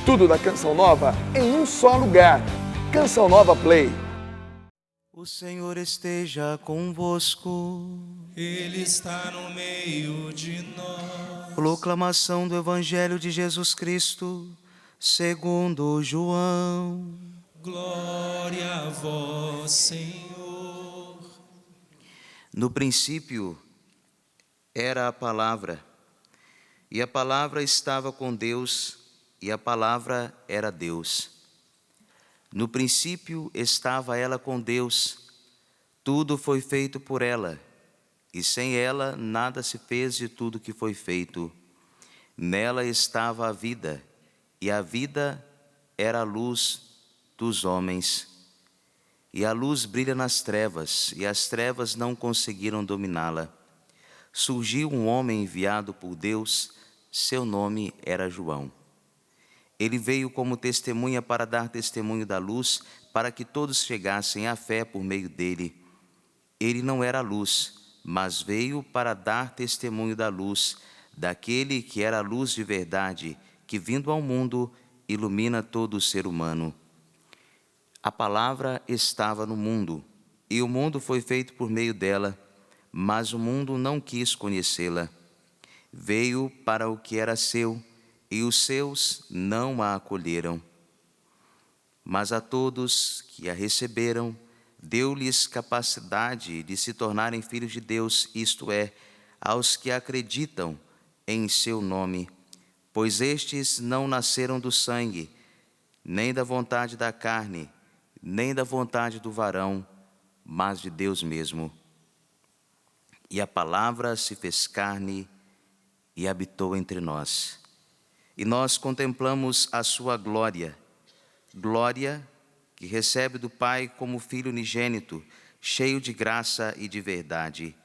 Tudo da Canção Nova em um só lugar. Canção Nova Play. O Senhor esteja convosco. Ele está no meio de nós. Proclamação do Evangelho de Jesus Cristo, segundo João. Glória a vós, Senhor. No princípio era a palavra, e a palavra estava com Deus, e a palavra era Deus. No princípio estava ela com Deus, tudo foi feito por ela, e sem ela nada se fez de tudo que foi feito. Nela estava a vida, e a vida era a luz dos homens. E a luz brilha nas trevas, e as trevas não conseguiram dominá-la. Surgiu um homem enviado por Deus, seu nome era João. Ele veio como testemunha para dar testemunho da luz, para que todos chegassem à fé por meio dele. Ele não era a luz, mas veio para dar testemunho da luz, daquele que era a luz de verdade, que vindo ao mundo, ilumina todo o ser humano. A palavra estava no mundo, e o mundo foi feito por meio dela, mas o mundo não quis conhecê-la. Veio para o que era seu, e os seus não a acolheram. Mas a todos que a receberam, deu-lhes capacidade de se tornarem filhos de Deus, isto é, aos que acreditam em seu nome, pois estes não nasceram do sangue, nem da vontade da carne, nem da vontade do varão, mas de Deus mesmo. E a palavra se fez carne e habitou entre nós. E nós contemplamos a sua glória, glória que recebe do Pai como Filho unigênito, cheio de graça e de verdade.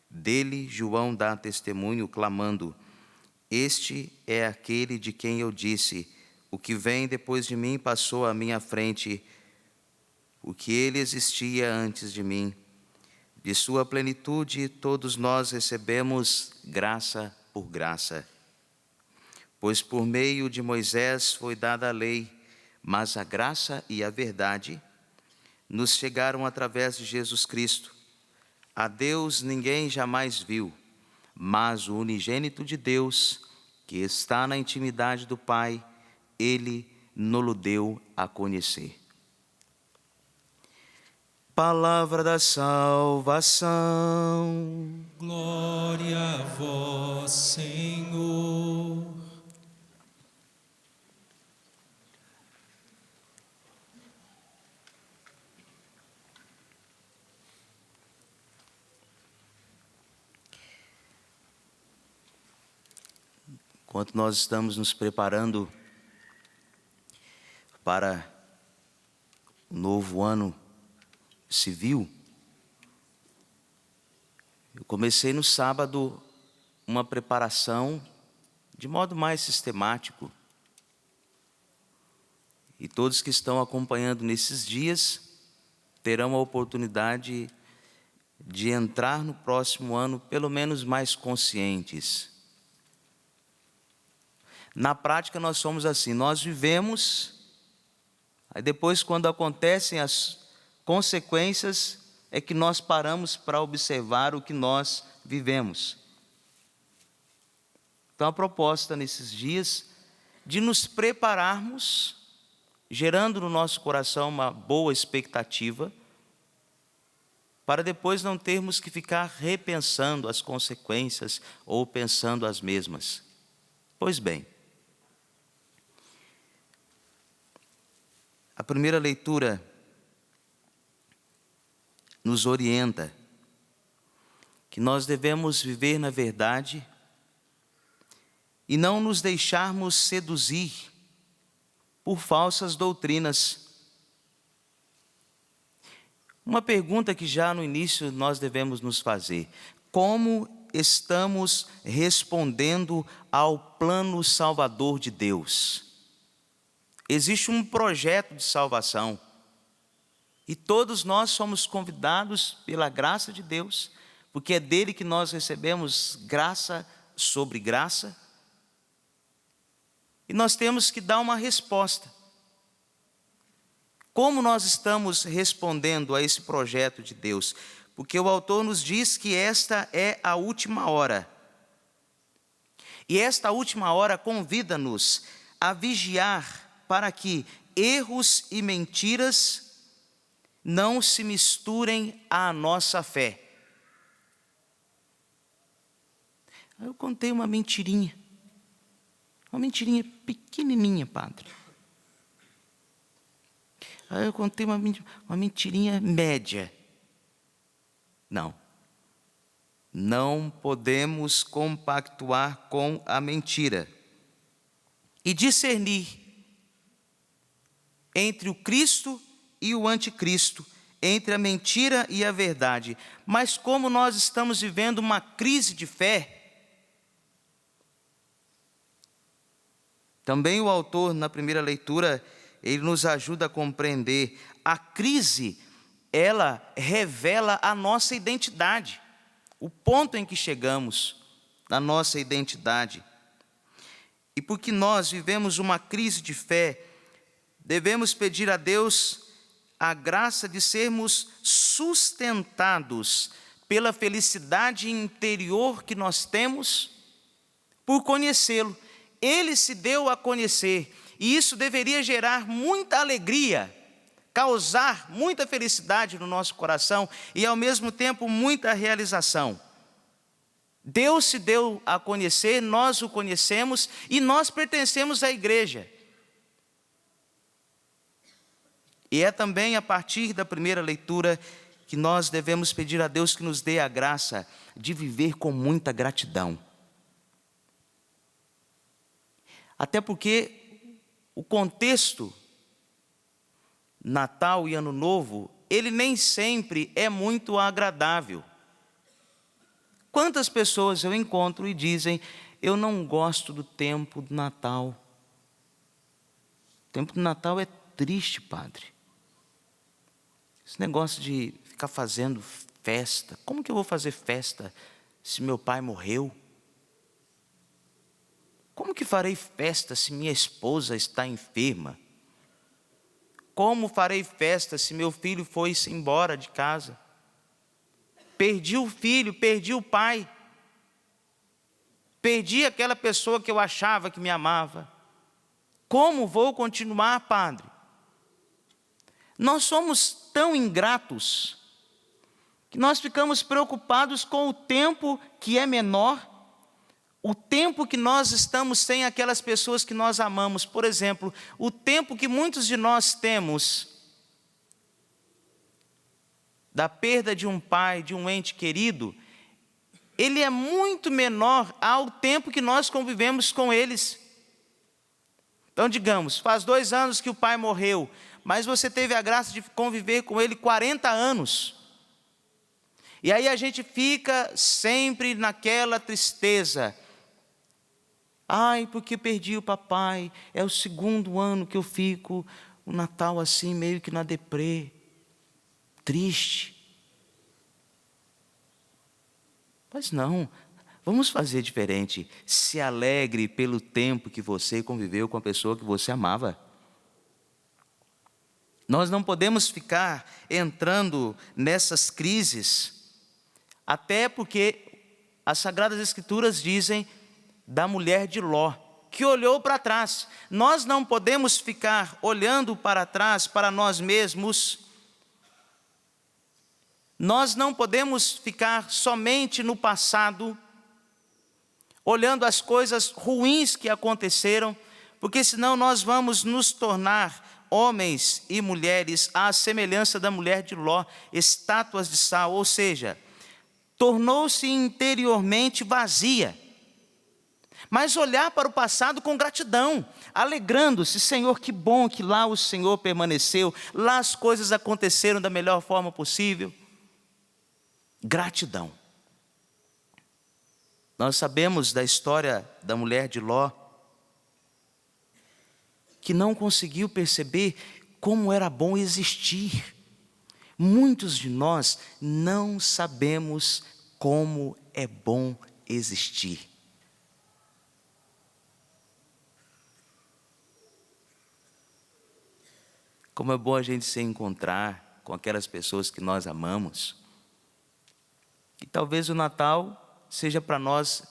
Dele João dá testemunho, clamando: este é aquele de quem eu disse, o que vem depois de mim passou à minha frente, o que ele existia antes de mim. De sua plenitude todos nós recebemos graça por graça. Pois por meio de Moisés foi dada a lei, mas a graça e a verdade nos chegaram através de Jesus Cristo. A Deus ninguém jamais viu, mas o unigênito de Deus, que está na intimidade do Pai, ele nos deu a conhecer. Palavra da salvação. Glória a vós, Senhor. Enquanto nós estamos nos preparando para o novo ano civil, eu comecei no sábado uma preparação de modo mais sistemático. E todos que estão acompanhando nesses dias terão a oportunidade de entrar no próximo ano pelo menos mais conscientes. Na prática nós somos assim, nós vivemos, aí depois quando acontecem as consequências é que nós paramos para observar o que nós vivemos. Então a proposta nesses dias de nos prepararmos, gerando no nosso coração uma boa expectativa, para depois não termos que ficar repensando as consequências ou pensando as mesmas. Pois bem, a primeira leitura nos orienta que nós devemos viver na verdade e não nos deixarmos seduzir por falsas doutrinas. Uma pergunta que já no início nós devemos nos fazer: como estamos respondendo ao plano salvador de Deus? Existe um projeto de salvação e todos nós somos convidados pela graça de Deus, porque é dele que nós recebemos graça sobre graça, E nós temos que dar uma resposta. Como nós estamos respondendo a esse projeto de Deus? Porque o autor nos diz que esta é a última hora. E esta última hora convida-nos a vigiar para que erros e mentiras não se misturem à nossa fé. Eu contei uma mentirinha pequenininha, padre. Eu contei uma mentirinha média. Não podemos compactuar com a mentira e discernir entre o Cristo e o anticristo, entre a mentira e a verdade. Mas como nós estamos vivendo uma crise de fé, também o autor, na primeira leitura, ele nos ajuda a compreender. A crise, ela revela a nossa identidade, o ponto em que chegamos na nossa identidade. E porque nós vivemos uma crise de fé, devemos pedir a Deus a graça de sermos sustentados pela felicidade interior que nós temos por conhecê-lo. Ele se deu a conhecer, e isso deveria gerar muita alegria, causar muita felicidade no nosso coração e ao mesmo tempo muita realização. Deus se deu a conhecer, nós o conhecemos e nós pertencemos à igreja. E é também a partir da primeira leitura que nós devemos pedir a Deus que nos dê a graça de viver com muita gratidão. Até porque o contexto Natal e Ano Novo, ele nem sempre é muito agradável. Quantas pessoas eu encontro e dizem: eu não gosto do tempo do Natal. O tempo do Natal é triste, padre. Esse negócio de ficar fazendo festa. Como que eu vou fazer festa se meu pai morreu? Como que farei festa se minha esposa está enferma? Como farei festa se meu filho foi-se embora de casa? Perdi o filho, perdi o pai. Perdi aquela pessoa que eu achava que me amava. Como vou continuar, padre? Nós somos tão ingratos que nós ficamos preocupados com o tempo que é menor, o tempo que nós estamos sem aquelas pessoas que nós amamos. Por exemplo, o tempo que muitos de nós temos da perda de um pai, de um ente querido, ele é muito menor ao tempo que nós convivemos com eles. Então, digamos, faz 2 anos que o pai morreu, mas você teve a graça de conviver com ele 40 anos. E aí a gente fica sempre naquela tristeza. Ai, porque perdi o papai, é o 2º ano que eu fico o Natal assim, meio que na deprê, triste. Mas não, vamos fazer diferente. Se alegre pelo tempo que você conviveu com a pessoa que você amava. Nós não podemos ficar entrando nessas crises, até porque as Sagradas Escrituras dizem da mulher de Ló, que olhou para trás. Nós não podemos ficar olhando para trás para nós mesmos. Nós não podemos ficar somente no passado, olhando as coisas ruins que aconteceram, porque senão nós vamos nos tornar homens e mulheres à semelhança da mulher de Ló, estátuas de sal, ou seja, tornou-se interiormente vazia. Mas olhar para o passado com gratidão, alegrando-se: Senhor, que bom que lá o Senhor permaneceu, lá as coisas aconteceram da melhor forma possível. Gratidão. Nós sabemos da história da mulher de Ló, que não conseguiu perceber como era bom existir. Muitos de nós não sabemos como é bom existir. Como é bom a gente se encontrar com aquelas pessoas que nós amamos. E talvez o Natal seja para nós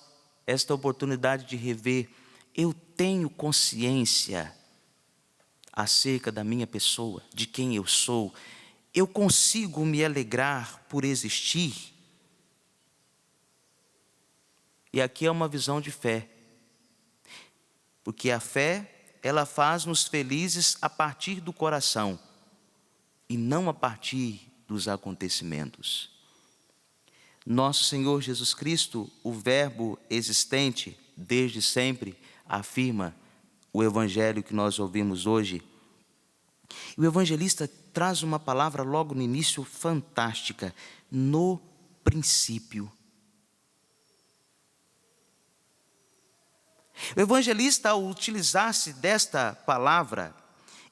esta oportunidade de rever. Eu tenho consciência acerca da minha pessoa, de quem eu sou. Eu consigo me alegrar por existir. E aqui é uma visão de fé. Porque a fé, ela faz-nos felizes a partir do coração e não a partir dos acontecimentos. Nosso Senhor Jesus Cristo, o Verbo existente desde sempre, afirma o Evangelho que nós ouvimos hoje. E o evangelista traz uma palavra logo no início fantástica: no princípio. O evangelista, ao utilizar-se desta palavra,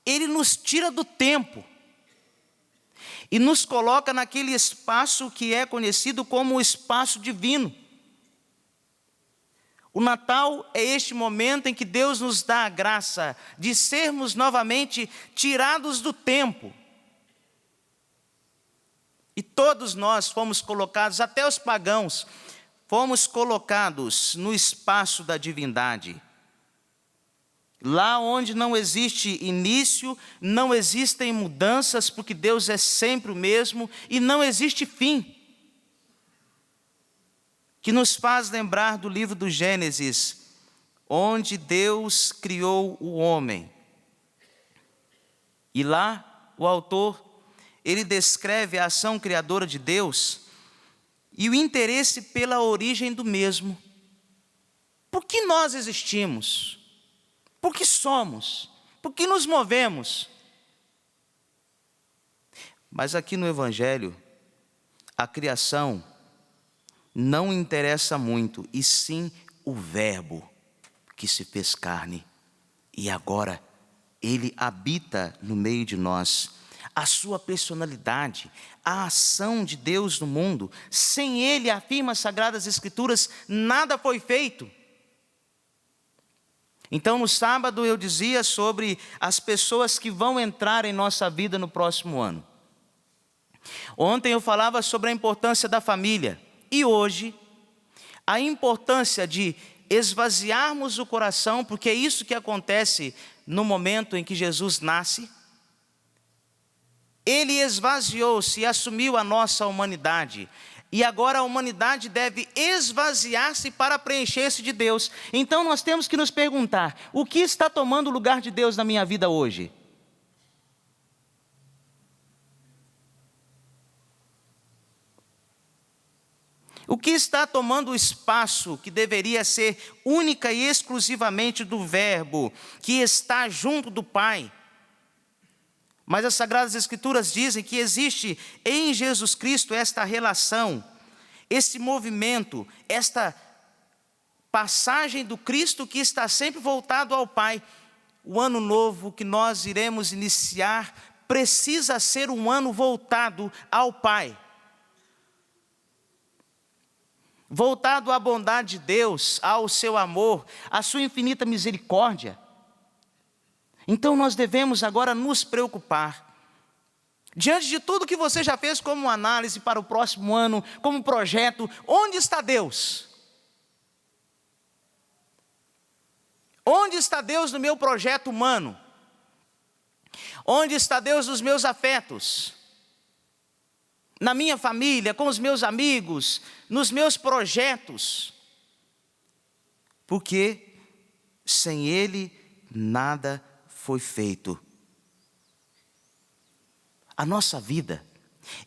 ele nos tira do tempo e nos coloca naquele espaço que é conhecido como o espaço divino. O Natal é este momento em que Deus nos dá a graça de sermos novamente tirados do tempo. E todos nós fomos colocados, até os pagãos, fomos colocados no espaço da divindade. Lá onde não existe início, não existem mudanças, porque Deus é sempre o mesmo e não existe fim. Que nos faz lembrar do livro do Gênesis, onde Deus criou o homem. E lá o autor, ele descreve a ação criadora de Deus e o interesse pela origem do mesmo. Por que nós existimos? Por que somos? Por que nos movemos? Mas aqui no Evangelho, a criação não interessa muito, e sim o Verbo que se fez carne. E agora, Ele habita no meio de nós. A sua personalidade, a ação de Deus no mundo, sem Ele, afirma as Sagradas Escrituras, nada foi feito. Então, no sábado eu dizia sobre as pessoas que vão entrar em nossa vida no próximo ano. Ontem eu falava sobre a importância da família. E hoje, a importância de esvaziarmos o coração, porque é isso que acontece no momento em que Jesus nasce. Ele esvaziou-se e assumiu a nossa humanidade. E agora a humanidade deve esvaziar-se para preencher-se de Deus. Então nós temos que nos perguntar: o que está tomando o lugar de Deus na minha vida hoje? O que está tomando o espaço que deveria ser única e exclusivamente do Verbo, que está junto do Pai? Mas as Sagradas Escrituras dizem que existe em Jesus Cristo esta relação, esse movimento, esta passagem do Cristo que está sempre voltado ao Pai. O ano novo que nós iremos iniciar precisa ser um ano voltado ao Pai. Voltado à bondade de Deus, ao seu amor, à sua infinita misericórdia. Então nós devemos agora nos preocupar. Diante de tudo que você já fez como análise para o próximo ano, como projeto, onde está Deus? Onde está Deus no meu projeto humano? Onde está Deus nos meus afetos? Na minha família, com os meus amigos, nos meus projetos? Porque sem Ele nada foi feito. A nossa vida,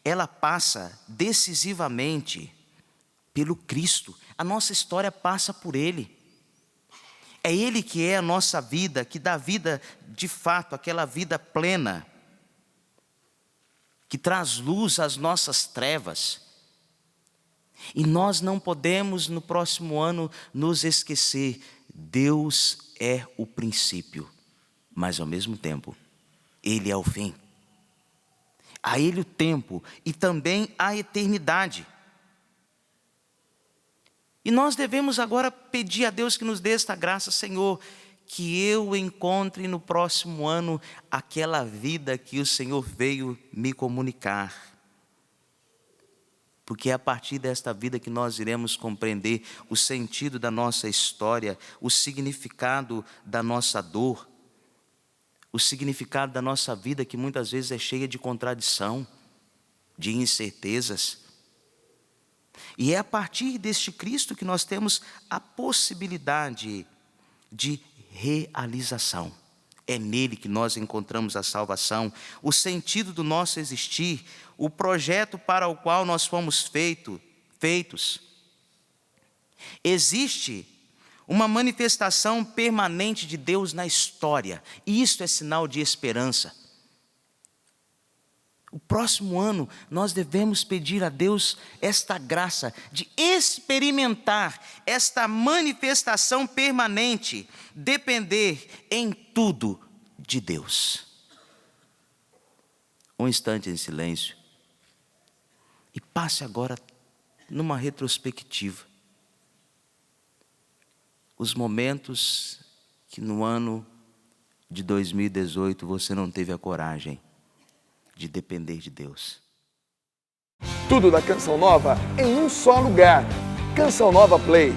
ela passa decisivamente pelo Cristo. A nossa história passa por Ele. É Ele que é a nossa vida, que dá vida de fato, aquela vida plena, que traz luz às nossas trevas. E nós não podemos no próximo ano nos esquecer: Deus é o princípio, mas ao mesmo tempo, Ele é o fim. A Ele o tempo e também a eternidade. E nós devemos agora pedir a Deus que nos dê esta graça: Senhor, que eu encontre no próximo ano aquela vida que o Senhor veio me comunicar. Porque é a partir desta vida que nós iremos compreender o sentido da nossa história, o significado da nossa dor, o significado da nossa vida, que muitas vezes é cheia de contradição, de incertezas. E é a partir deste Cristo que nós temos a possibilidade de realização. É nele que nós encontramos a salvação, o sentido do nosso existir, o projeto para o qual nós fomos feitos. Existe uma manifestação permanente de Deus na história, e isto é sinal de esperança. O próximo ano nós devemos pedir a Deus esta graça de experimentar esta manifestação permanente, depender em tudo de Deus. Um instante em silêncio e passe agora numa retrospectiva os momentos que no ano de 2018 você não teve a coragem de depender de Deus. Tudo da Canção Nova em um só lugar. Canção Nova Play.